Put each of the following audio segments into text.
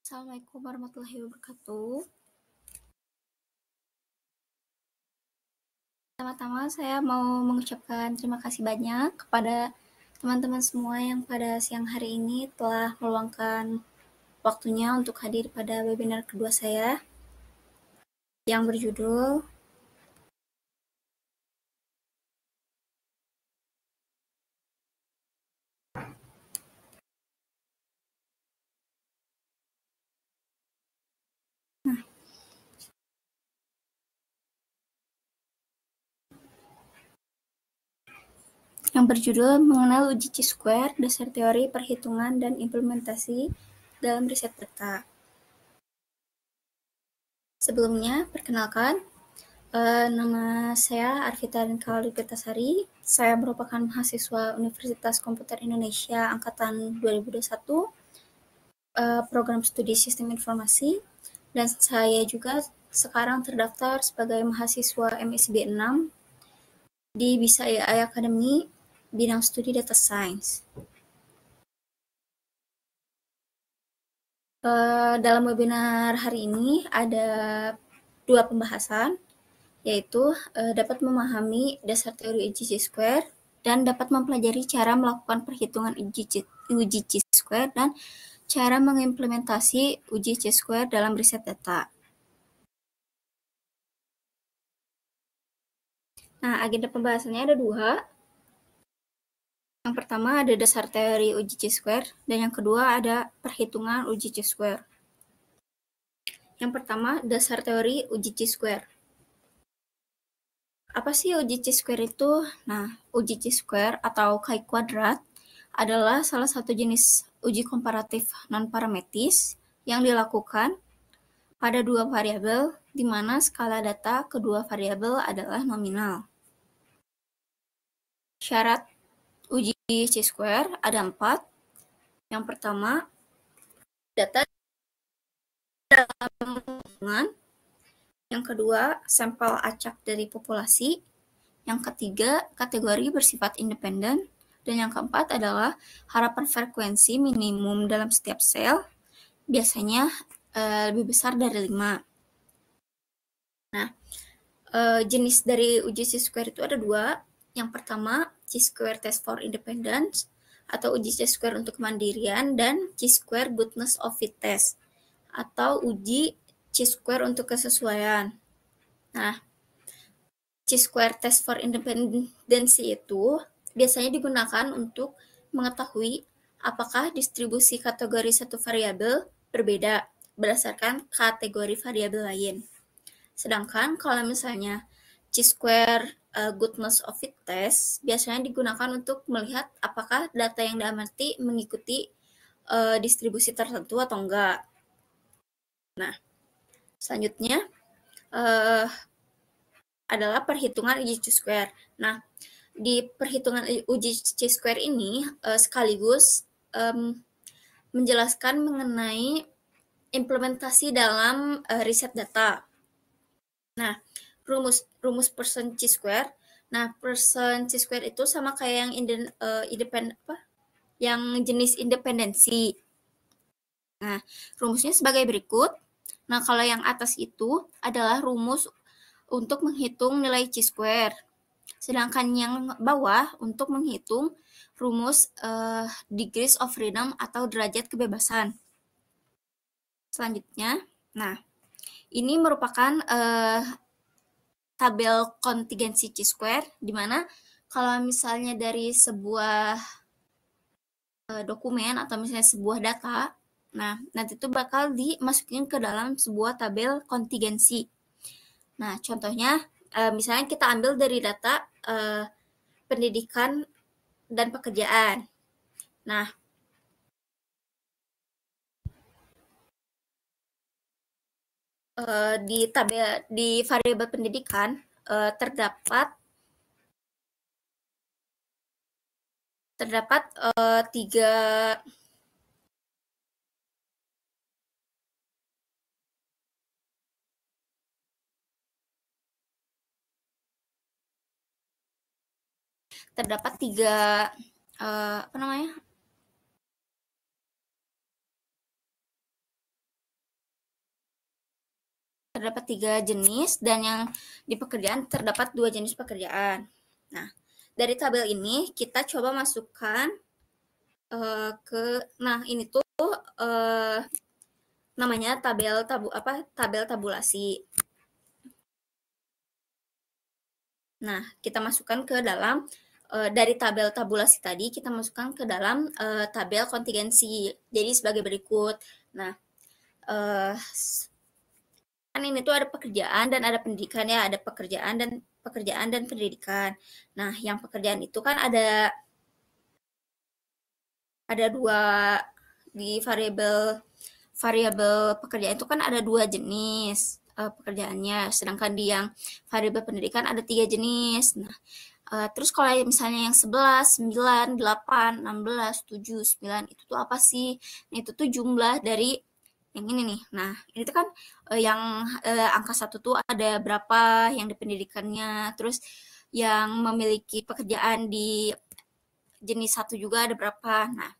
Assalamualaikum warahmatullahi wabarakatuh. Pertama-tama saya mau mengucapkan terima kasih banyak kepada teman-teman semua yang pada siang hari ini telah meluangkan waktunya untuk hadir pada webinar kedua saya yang berjudul mengenal uji Chi-square, dasar teori perhitungan dan implementasi dalam riset data. Sebelumnya, perkenalkan, nama saya Arvita Rinkaldi Petasari. Saya merupakan mahasiswa Universitas Komputer Indonesia angkatan 2021, program studi Sistem Informasi, dan saya juga sekarang terdaftar sebagai mahasiswa MSB 6 di BISA AI Academy bidang studi Data Science. Dalam webinar hari ini ada dua pembahasan, yaitu dapat memahami dasar teori uji Chi-square dan dapat mempelajari cara melakukan perhitungan uji Chi-square dan cara mengimplementasi uji Chi-square dalam riset data. Nah, agenda pembahasannya ada dua. Yang pertama ada dasar teori uji Chi-square dan yang kedua ada perhitungan uji Chi-square. Yang pertama, dasar teori uji Chi-square. Apa sih uji Chi-square itu? Nah, uji Chi-square atau chi-kuadrat adalah salah satu jenis uji komparatif non-parametis yang dilakukan pada dua variabel di mana skala data kedua variabel adalah nominal. Syarat uji Chi-square ada 4. Yang pertama, data dalam lingkungan. Yang kedua, sampel acak dari populasi. Yang ketiga, kategori bersifat independen. Dan yang keempat adalah harapan frekuensi minimum dalam setiap sel, biasanya lebih besar dari 5. Nah, jenis dari uji Chi-square itu ada 2. Yang pertama, Chi-square test for independence atau uji Chi-square untuk kemandirian, dan Chi-square goodness of fit test atau uji Chi-square untuk kesesuaian. Nah, Chi-square test for independency itu biasanya digunakan untuk mengetahui apakah distribusi kategori satu variabel berbeda berdasarkan kategori variabel lain. Sedangkan kalau misalnya Chi-square goodness of fit test biasanya digunakan untuk melihat apakah data yang diamati mengikuti distribusi tertentu atau enggak. Nah, selanjutnya adalah perhitungan uji Chi-square. Nah, di perhitungan uji Chi-square ini sekaligus menjelaskan mengenai implementasi dalam riset data. Nah, rumus persen Chi-square. Nah, persen Chi-square itu sama kayak yang yang jenis independensi. Nah, rumusnya sebagai berikut. Nah, kalau yang atas itu adalah rumus untuk menghitung nilai Chi-square. Sedangkan yang bawah untuk menghitung rumus degrees of freedom atau derajat kebebasan. Selanjutnya, nah, ini merupakan tabel kontingensi Chi-square, di mana kalau misalnya dari sebuah dokumen atau misalnya sebuah data, nah, nanti itu bakal dimasukin ke dalam sebuah tabel kontingensi. Nah, contohnya, misalnya kita ambil dari data pendidikan dan pekerjaan. Nah, di variabel pendidikan terdapat 3 apa namanya? terdapat 3 jenis dan yang di pekerjaan terdapat 2 jenis pekerjaan. Nah, dari tabel ini kita coba masukkan ini tuh namanya tabel tabulasi. Nah, kita masukkan ke dalam dari tabel tabulasi tadi kita masukkan ke dalam tabel kontingensi. Jadi sebagai berikut. Nah, kan ini tuh ada pekerjaan dan ada pendidikan ya, ada pekerjaan dan pendidikan. Nah, yang pekerjaan itu kan ada 2 di variabel pekerjaan itu kan ada 2 jenis pekerjaannya, sedangkan di yang variabel pendidikan ada 3 jenis. Nah, terus kalau misalnya yang 11, 9, 8, 16, 7, 9 itu tuh apa sih? Nah, itu tuh jumlah dari yang ini nih. Nah, ini tuh kan yang angka 1 tuh ada berapa yang di pendidikannya, terus yang memiliki pekerjaan di jenis 1 juga ada berapa. Nah,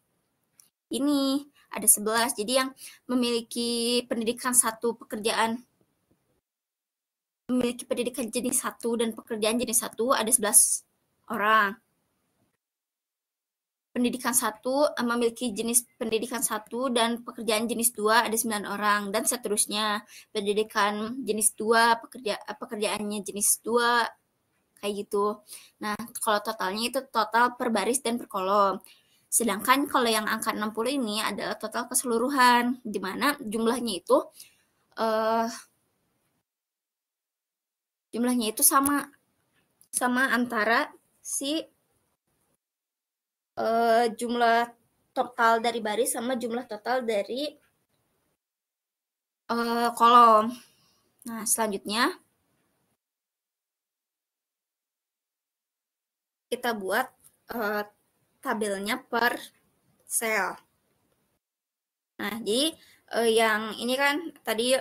ini ada 11. Jadi yang memiliki pendidikan jenis 1 dan pekerjaan jenis 1 ada 11 orang. Memiliki jenis pendidikan 1 dan pekerjaan jenis 2 ada 9 orang dan seterusnya. Pendidikan jenis 2, pekerjaannya jenis 2 kayak gitu. Nah, kalau totalnya itu total per baris dan per kolom. Sedangkan kalau yang angka 60 ini adalah total keseluruhan, di mana jumlahnya itu sama antara si jumlah total dari baris sama jumlah total dari kolom. Nah, selanjutnya kita buat tabelnya per sel. Nah, jadi yang ini kan tadi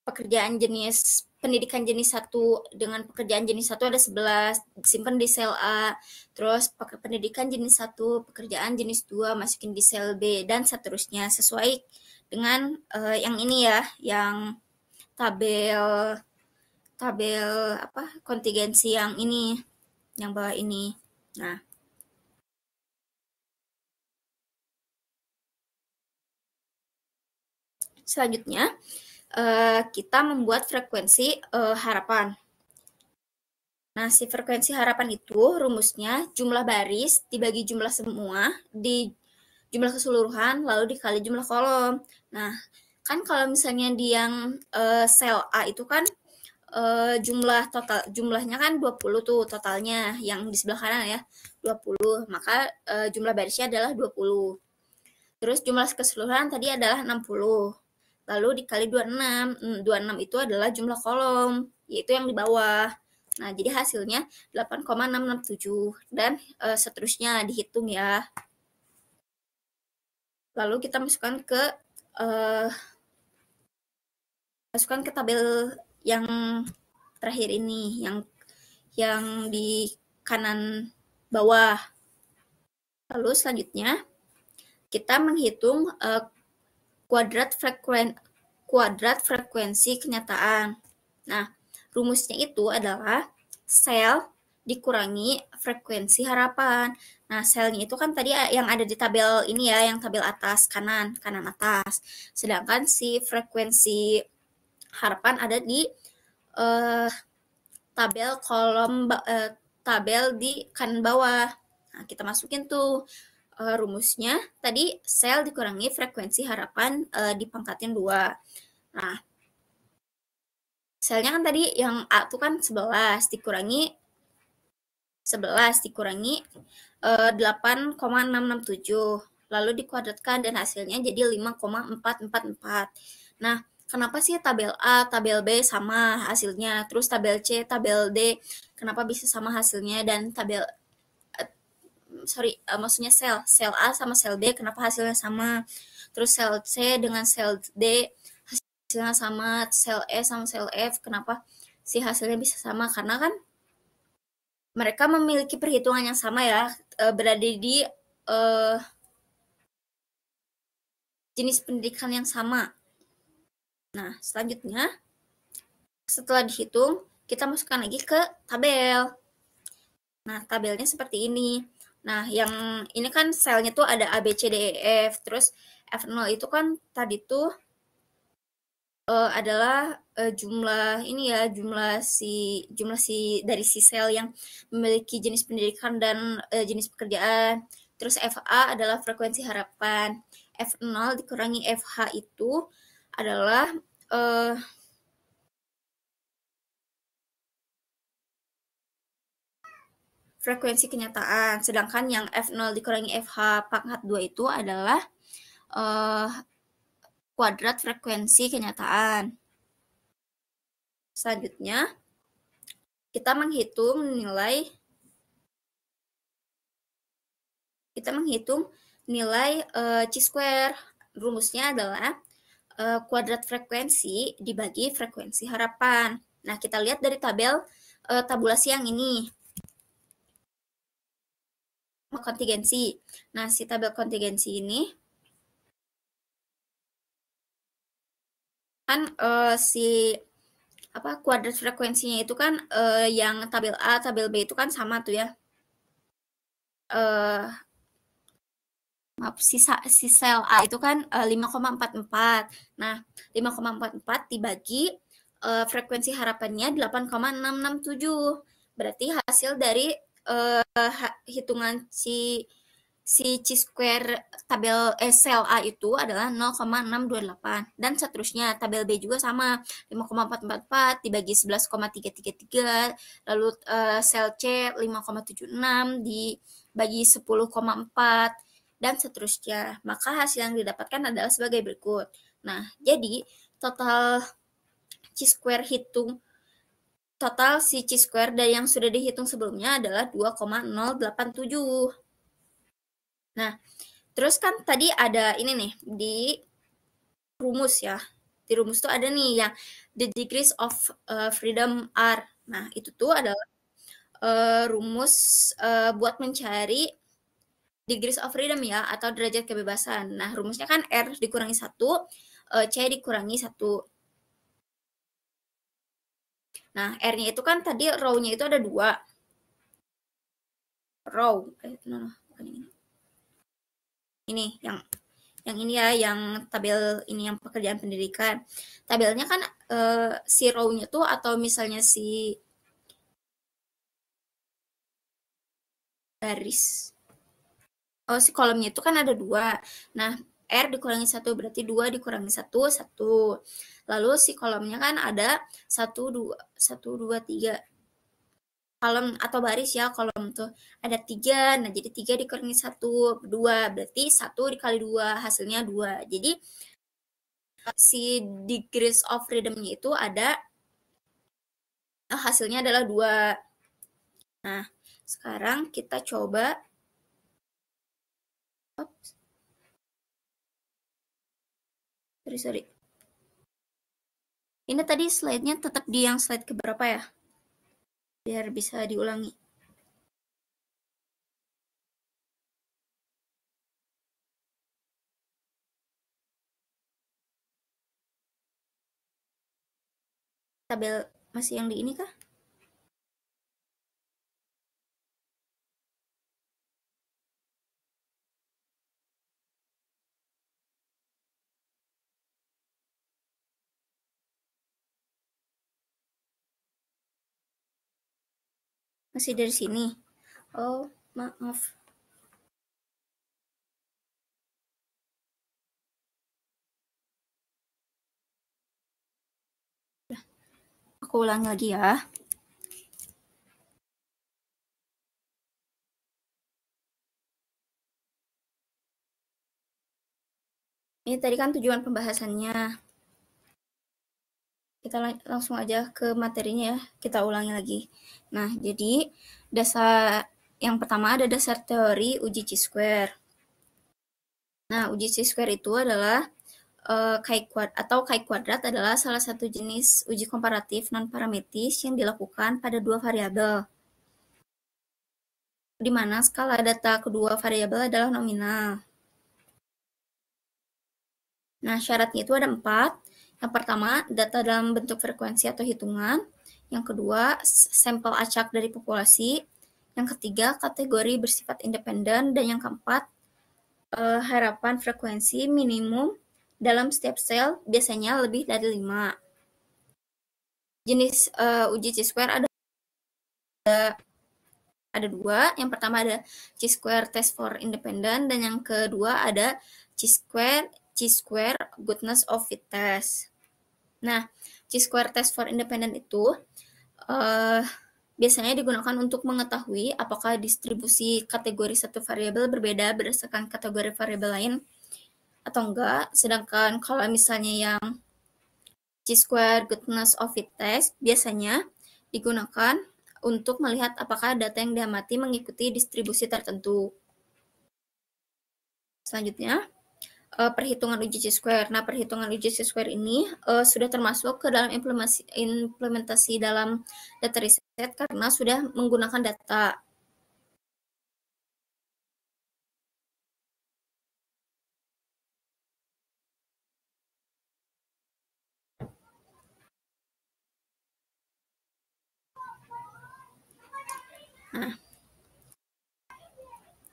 pendidikan jenis 1 dengan pekerjaan jenis 1 ada 11, simpan di sel A. Terus pendidikan jenis 1, pekerjaan jenis 2 masukin di sel B dan seterusnya sesuai dengan yang ini ya, yang tabel kontingensi yang ini, yang bawah ini. Nah, selanjutnya kita membuat frekuensi harapan. Nah, si frekuensi harapan itu rumusnya jumlah baris dibagi jumlah semua di jumlah keseluruhan lalu dikali jumlah kolom. Nah, kan kalau misalnya di yang sel A itu kan jumlahnya kan 20 tuh totalnya, yang di sebelah kanan ya 20, maka jumlah barisnya adalah 20. Terus jumlah keseluruhan tadi adalah 60. Lalu dikali 26. 26 itu adalah jumlah kolom, yaitu yang di bawah. Nah, jadi hasilnya 8,667 dan seterusnya dihitung ya. Lalu kita masukkan ke tabel yang terakhir ini, yang di kanan bawah. Lalu selanjutnya kita menghitung kuadrat frekuensi kenyataan. Nah, rumusnya itu adalah sel dikurangi frekuensi harapan. Nah, selnya itu kan tadi yang ada di tabel ini ya, yang tabel atas kanan atas. Sedangkan si frekuensi harapan ada di tabel di kanan bawah. Nah, kita masukin tuh rumusnya tadi sel dikurangi frekuensi harapan dipangkatin 2. Nah, selnya kan tadi yang A itu kan 11 dikurangi 8,667. Lalu dikuadratkan dan hasilnya jadi 5,444. Nah, kenapa sih tabel A, tabel B sama hasilnya, terus tabel C, tabel D kenapa bisa sama hasilnya, dan maksudnya sel A sama sel B kenapa hasilnya sama, terus sel C dengan sel D hasilnya sama, sel E sama sel F kenapa si hasilnya bisa sama, karena kan mereka memiliki perhitungan yang sama ya, berada di jenis pendidikan yang sama. Nah, selanjutnya setelah dihitung, kita masukkan lagi ke tabel. Nah, tabelnya seperti ini. Nah, yang ini kan selnya tuh ada A, B, C, D, E, F. Terus F0 itu kan tadi tuh adalah jumlah ini ya, jumlah si dari si sel yang memiliki jenis pendidikan dan jenis pekerjaan. Terus FA adalah frekuensi harapan. F0 dikurangi FH itu adalah frekuensi kenyataan. Sedangkan yang F0 dikurangi FH pangkat 2 itu adalah kuadrat frekuensi kenyataan. Selanjutnya, kita menghitung nilai chi-square. Rumusnya adalah kuadrat frekuensi dibagi frekuensi harapan. Nah, kita lihat dari tabel tabulasi yang ini. Kontingensi. Nah, si tabel kontingensi ini kan kuadrat frekuensinya itu kan yang tabel A, tabel B itu kan sama tuh ya. Si sel A itu kan 5,44. Nah, 5,44 dibagi frekuensi harapannya 8,667. Berarti hasil dari hitungan si chi-square tabel sel A itu adalah 0,628 dan seterusnya. Tabel B juga sama, 5,444 dibagi 11,333, lalu sel C 5,76 dibagi 10,4 dan seterusnya. Maka hasil yang didapatkan adalah sebagai berikut. Nah, jadi total chi-square si chi-square dari yang sudah dihitung sebelumnya adalah 2,087. Nah, terus kan tadi ada ini nih di rumus ya. Di rumus tuh ada nih yang the degrees of freedom are. Nah, itu tuh adalah rumus buat mencari degrees of freedom ya, atau derajat kebebasan. Nah, rumusnya kan R dikurangi 1, C dikurangi 1. Nah, R-nya itu kan tadi row-nya itu ada 2. Row. Bukan ini. Ini yang ini ya, yang tabel ini yang pekerjaan pendidikan. Tabelnya kan si row-nya tuh atau misalnya si baris. Oh, si kolomnya itu kan ada 2. Nah, R dikurangi 1 berarti 2 dikurangi 1, 1. Lalu si kolomnya kan ada 1, 2, 1, 2, 3. Kolom atau baris ya, kolom tuh ada 3. Nah, jadi 3 dikurangi 1, 2. Berarti 1 dikali 2, hasilnya 2. Jadi, si degrees of freedom-nya itu ada, hasilnya adalah 2. Nah, sekarang kita coba. Sorry. Ini tadi slide-nya tetap di yang slide keberapa ya? Biar bisa diulangi. Tabel masih yang di ini kah? Masih dari sini. Oh, maaf. Aku ulangi lagi ya. Ini tadi kan tujuan pembahasannya. Kita langsung aja ke materinya ya. Kita ulangi lagi. Nah, jadi dasar yang pertama ada dasar teori uji chi-square. Nah, uji chi-square itu adalah chi kuadrat adalah salah satu jenis uji komparatif non-parametris yang dilakukan pada 2 variabel, di mana skala data kedua variabel adalah nominal. Nah, syaratnya itu ada 4. Yang pertama, data dalam bentuk frekuensi atau hitungan. Yang kedua, sampel acak dari populasi. Yang ketiga, kategori bersifat independen. Dan yang keempat, harapan frekuensi minimum dalam setiap sel biasanya lebih dari 5. Jenis uji chi-square ada dua. Yang pertama ada chi-square test for independent, dan yang kedua ada chi-square goodness of fit test. Nah, chi-square test for independent itu biasanya digunakan untuk mengetahui apakah distribusi kategori satu variabel berbeda berdasarkan kategori variabel lain atau enggak. Sedangkan kalau misalnya yang chi-square goodness of fit test biasanya digunakan untuk melihat apakah data yang diamati mengikuti distribusi tertentu. Selanjutnya, perhitungan uji chi-square. Nah, perhitungan uji chi-square ini sudah termasuk ke dalam implementasi dalam data riset karena sudah menggunakan data.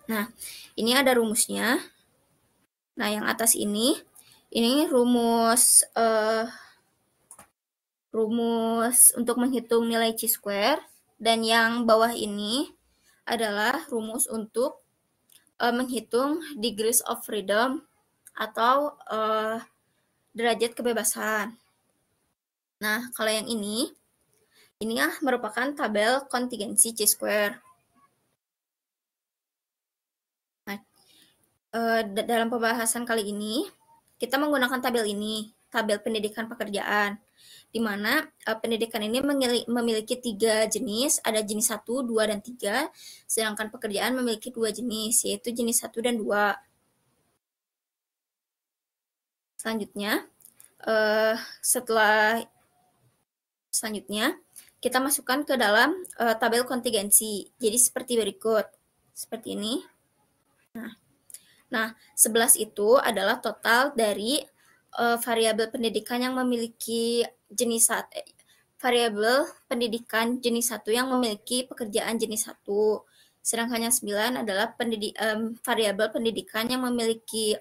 Nah, ini ada rumusnya. Nah, yang atas ini rumus untuk menghitung nilai chi-square, dan yang bawah ini adalah rumus untuk menghitung degrees of freedom atau derajat kebebasan. Nah, kalau yang ini merupakan tabel kontingensi chi-square. Nah, dalam pembahasan kali ini, kita menggunakan tabel ini, tabel pendidikan pekerjaan, di mana pendidikan ini memiliki 3 jenis, ada jenis 1, 2, dan 3, sedangkan pekerjaan memiliki 2 jenis, yaitu jenis 1 dan 2. Selanjutnya, selanjutnya kita masukkan ke dalam tabel kontingensi. Jadi seperti berikut, seperti ini. Nah, 11 itu adalah total dari variabel pendidikan yang memiliki jenis variabel pendidikan jenis 1 yang memiliki pekerjaan jenis 1. Sedangkan yang 9 adalah variabel pendidikan yang memiliki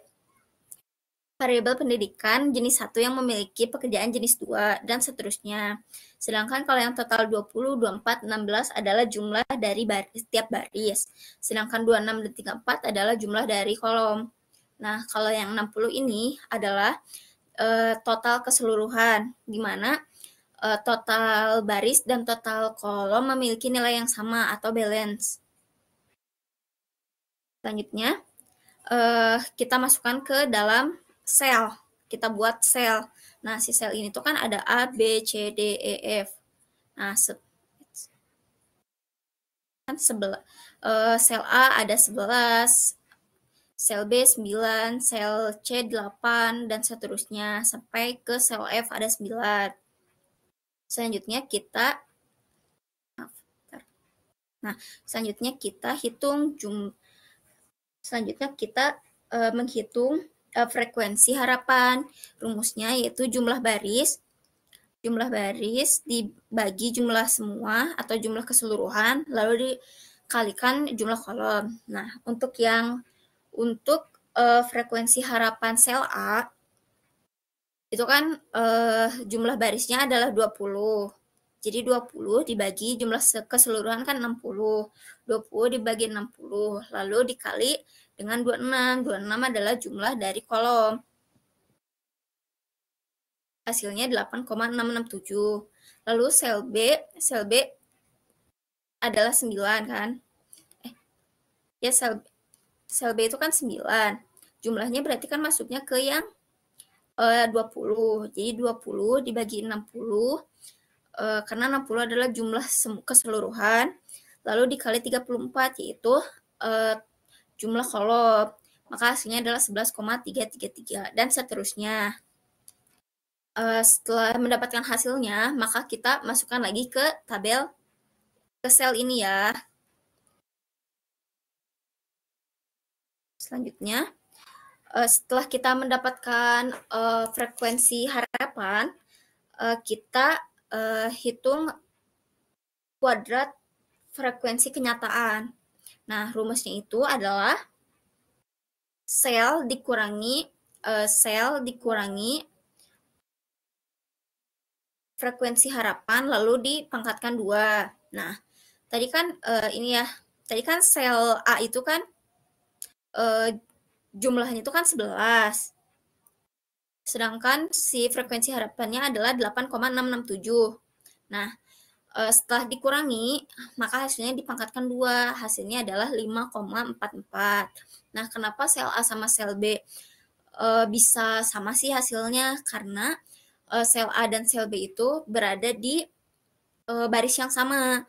variabel pendidikan jenis 1 yang memiliki pekerjaan jenis 2, dan seterusnya. Sedangkan kalau yang total 20, 24, 16 adalah jumlah dari setiap baris. Sedangkan 26 dan 34 adalah jumlah dari kolom. Nah, kalau yang 60 ini adalah total keseluruhan, di mana total baris dan total kolom memiliki nilai yang sama atau balance. Selanjutnya, kita masukkan ke dalam sel. Kita buat sel. Nah, si sel ini tuh kan ada A, B, C, D, E, F. Nah, kan sel A ada 11, sel B 9, sel C 8, dan seterusnya sampai ke sel F ada 9. Selanjutnya kita menghitung frekuensi harapan. Rumusnya yaitu jumlah baris dibagi jumlah semua atau jumlah keseluruhan, lalu dikalikan jumlah kolom. Nah, untuk frekuensi harapan sel A, itu kan jumlah barisnya adalah 20. Jadi 20 dibagi jumlah keseluruhan kan 60. 20 dibagi 60, lalu dikali dengan 26. 26 adalah jumlah dari kolom. Hasilnya 8,667. Lalu sel B adalah 9 kan? Ya sel B itu kan 9. Jumlahnya berarti kan masuknya ke yang 20. Jadi 20 dibagi 60, karena 60 adalah jumlah keseluruhan, lalu dikali 34, yaitu jumlah kolom. Maka hasilnya adalah 11,333, dan seterusnya. Setelah mendapatkan hasilnya, maka kita masukkan lagi ke tabel ke sel ini ya. Selanjutnya, Setelah kita mendapatkan frekuensi harapan, kita hitung kuadrat frekuensi kenyataan. Nah, rumusnya itu adalah sel dikurangi frekuensi harapan lalu dipangkatkan 2. Nah, tadi kan tadi kan sel A itu kan jumlahnya itu kan 11. Sedangkan si frekuensi harapannya adalah 8,667. Nah, setelah dikurangi, maka hasilnya dipangkatkan 2. Hasilnya adalah 5,44. Nah, kenapa sel A sama sel B bisa sama sih hasilnya? Karena sel A dan sel B itu berada di baris yang sama.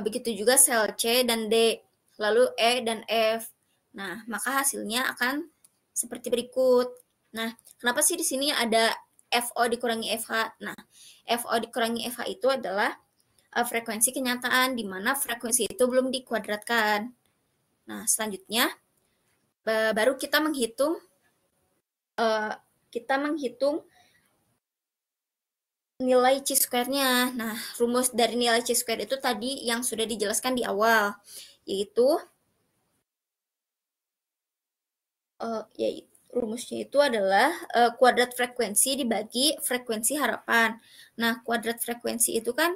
Begitu juga sel C dan D, lalu E dan F. Nah, maka hasilnya akan seperti berikut. Nah, kenapa sih di sini ada FO dikurangi FH? Nah, FO dikurangi FH itu adalah frekuensi kenyataan, di mana frekuensi itu belum dikuadratkan. Nah, selanjutnya baru kita menghitung nilai C-square-nya. Nah, rumus dari nilai C-square itu tadi yang sudah dijelaskan di awal, yaitu rumusnya itu adalah kuadrat frekuensi dibagi frekuensi harapan. Nah, kuadrat frekuensi itu kan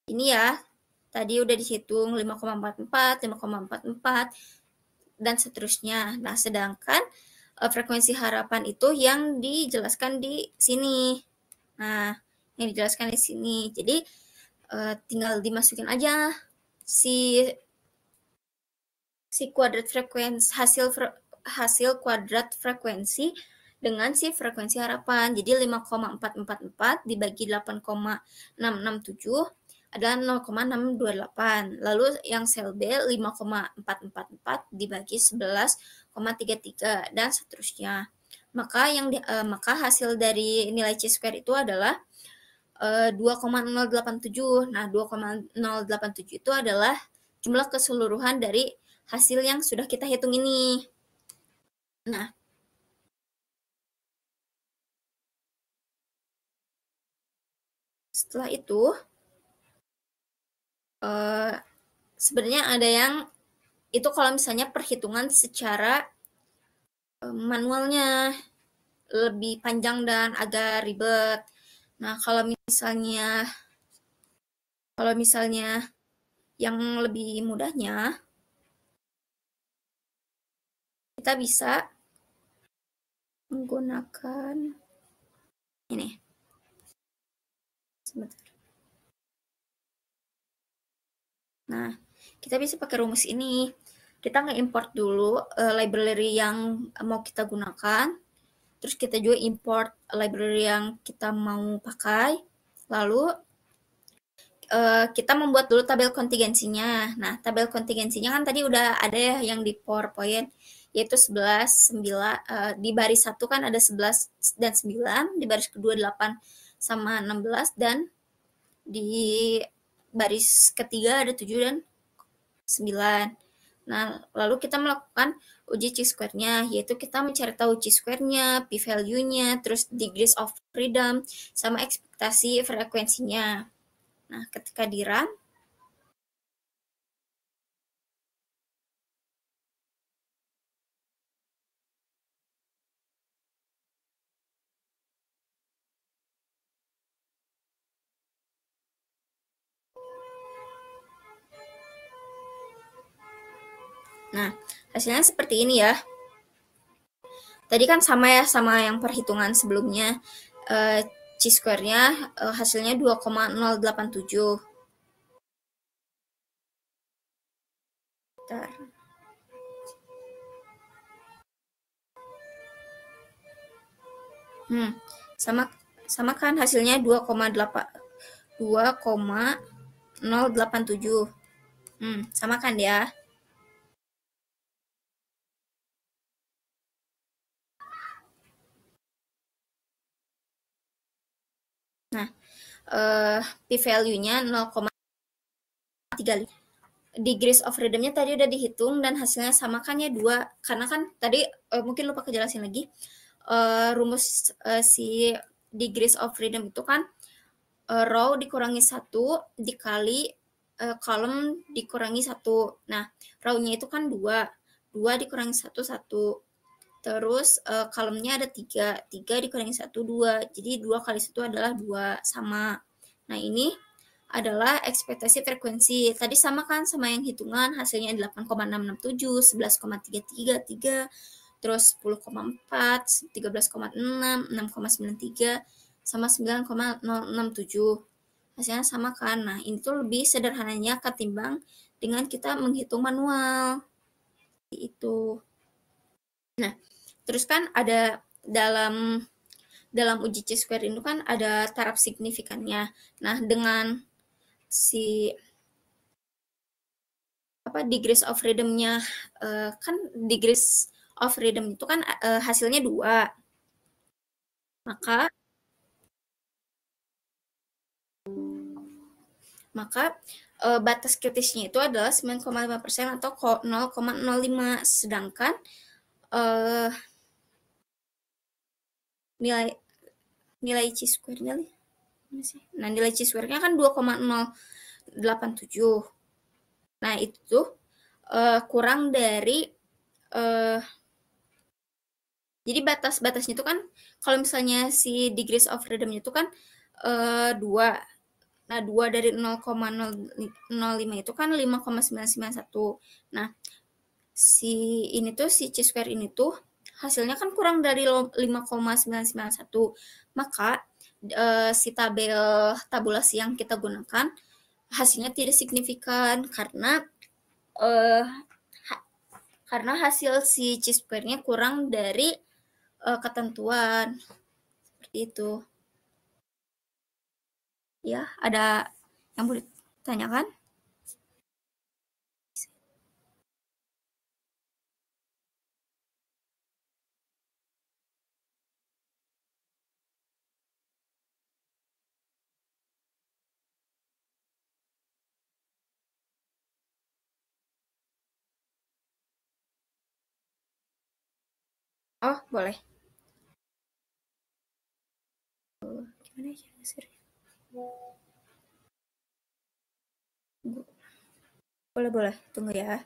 ini ya, tadi udah dihitung 5,44, 5,44, dan seterusnya. Nah, sedangkan frekuensi harapan itu yang dijelaskan di sini. Nah, yang dijelaskan di sini. Jadi, tinggal dimasukin aja si kuadrat frekuensi, hasil kuadrat frekuensi dengan si frekuensi harapan. Jadi 5,444 dibagi 8,667 adalah 0,628. Lalu yang sel B 5,444 dibagi 11,33 dan seterusnya. Maka hasil dari nilai C-square itu adalah 2,087. Nah, 2,087 itu adalah jumlah keseluruhan dari hasil yang sudah kita hitung ini. Nah, setelah itu sebenarnya ada yang itu kalau misalnya perhitungan secara manualnya lebih panjang dan agak ribet. Nah, kalau misalnya yang lebih mudahnya, kita bisa menggunakan ini. Sebentar. Nah, kita bisa pakai rumus ini. Kita nge-import dulu library yang mau kita gunakan. Terus kita juga import library yang kita mau pakai. Lalu kita membuat dulu tabel kontingensinya. Nah, tabel kontingensinya kan tadi udah ada ya yang di PowerPoint, yaitu 11, 9, di baris 1 kan ada 11 dan 9, di baris kedua 8 sama 16, dan di baris ketiga ada 7 dan 9. Nah, lalu kita melakukan uji chi-square-nya, yaitu kita mencari tahu chi-square-nya, p-value-nya, terus degrees of freedom, sama ekspektasi frekuensinya. Nah, ketika di run, nah, hasilnya seperti ini ya. Tadi kan sama ya sama yang perhitungan sebelumnya. Chi-square-nya hasilnya 2,087. Bentar. Sama kan hasilnya 2,087. Sama kan ya? Nah, p-value-nya 0,35. degrees of freedom-nya tadi udah dihitung dan hasilnya sama kan ya 2. Karena kan tadi mungkin lupa kejelasin lagi. Rumus si degrees of freedom itu kan row dikurangi 1 dikali kolom dikurangi 1. Nah, row-nya itu kan 2. 2 dikurangi 1, 1. Terus kolomnya ada 3. 3 dikurangi 1, 2. Jadi 2 kali 1 adalah 2, sama. Nah, ini adalah ekspektasi frekuensi. Tadi sama kan sama yang hitungan, hasilnya 8,667, 11,333, terus 10,4, 13,6, 6,93, sama 9,067. Hasilnya sama kan? Nah, ini tuh lebih sederhananya ketimbang dengan kita menghitung manual. Itu. Nah, terus kan ada dalam uji C-square itu kan ada taraf signifikannya. Nah, dengan si degrees of freedom-nya kan degrees of freedom itu kan hasilnya 2. Maka batas kritisnya itu adalah 9,5% atau 0,05. Sedangkan nilai nilai C-square-nya nah nilai C-square-nya kan 2,087. Nah, itu kurang dari jadi batas-batasnya itu kan kalau misalnya si degrees of freedom itu kan 2. Nah, 2 dari 0,005 itu kan 5,991. Nah, si C-square ini tuh hasilnya kan kurang dari 5,991. Maka si tabulasi yang kita gunakan hasilnya tidak signifikan karena hasil si C-square-nya kurang dari ketentuan. Seperti itu. Ya, ada yang boleh ditanyakan? Oh, boleh. Gimana ya hasilnya? Boleh. Tunggu ya.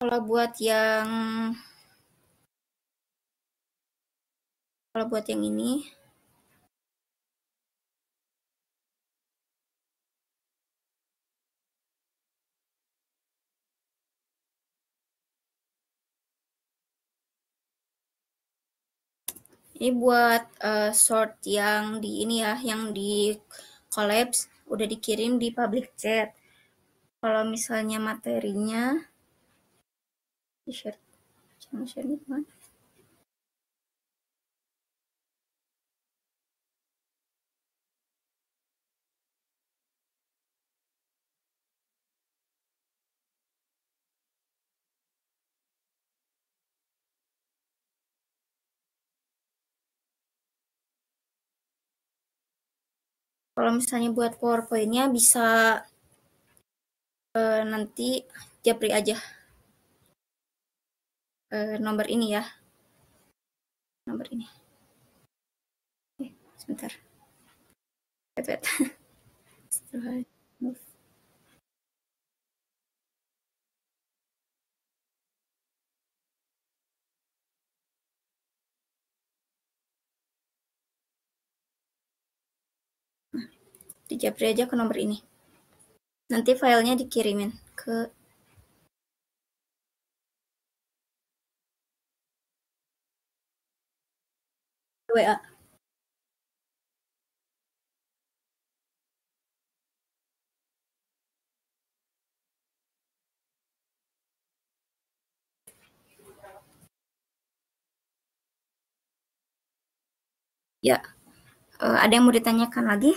Kalau buat yang ini buat short yang di ini ya, yang di collapse udah dikirim di public chat. Kalau misalnya materinya di share, share gimana? Kalau misalnya buat PowerPoint-nya bisa nanti japri aja nomor ini ya. Nomor ini. Sebentar. Wait. Dijapri aja ke nomor ini. Nanti filenya dikirimin ke WA. Ya, Ada yang mau ditanyakan lagi?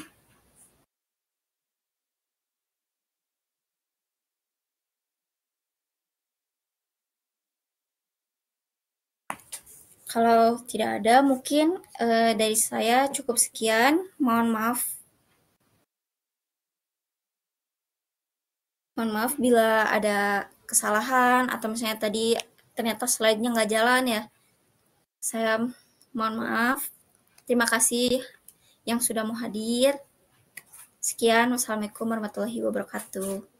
Kalau tidak ada, mungkin dari saya cukup sekian. Mohon maaf bila ada kesalahan atau misalnya tadi ternyata slide-nya nggak jalan ya. Saya mohon maaf. Terima kasih yang sudah mau hadir. Sekian, wassalamualaikum warahmatullahi wabarakatuh.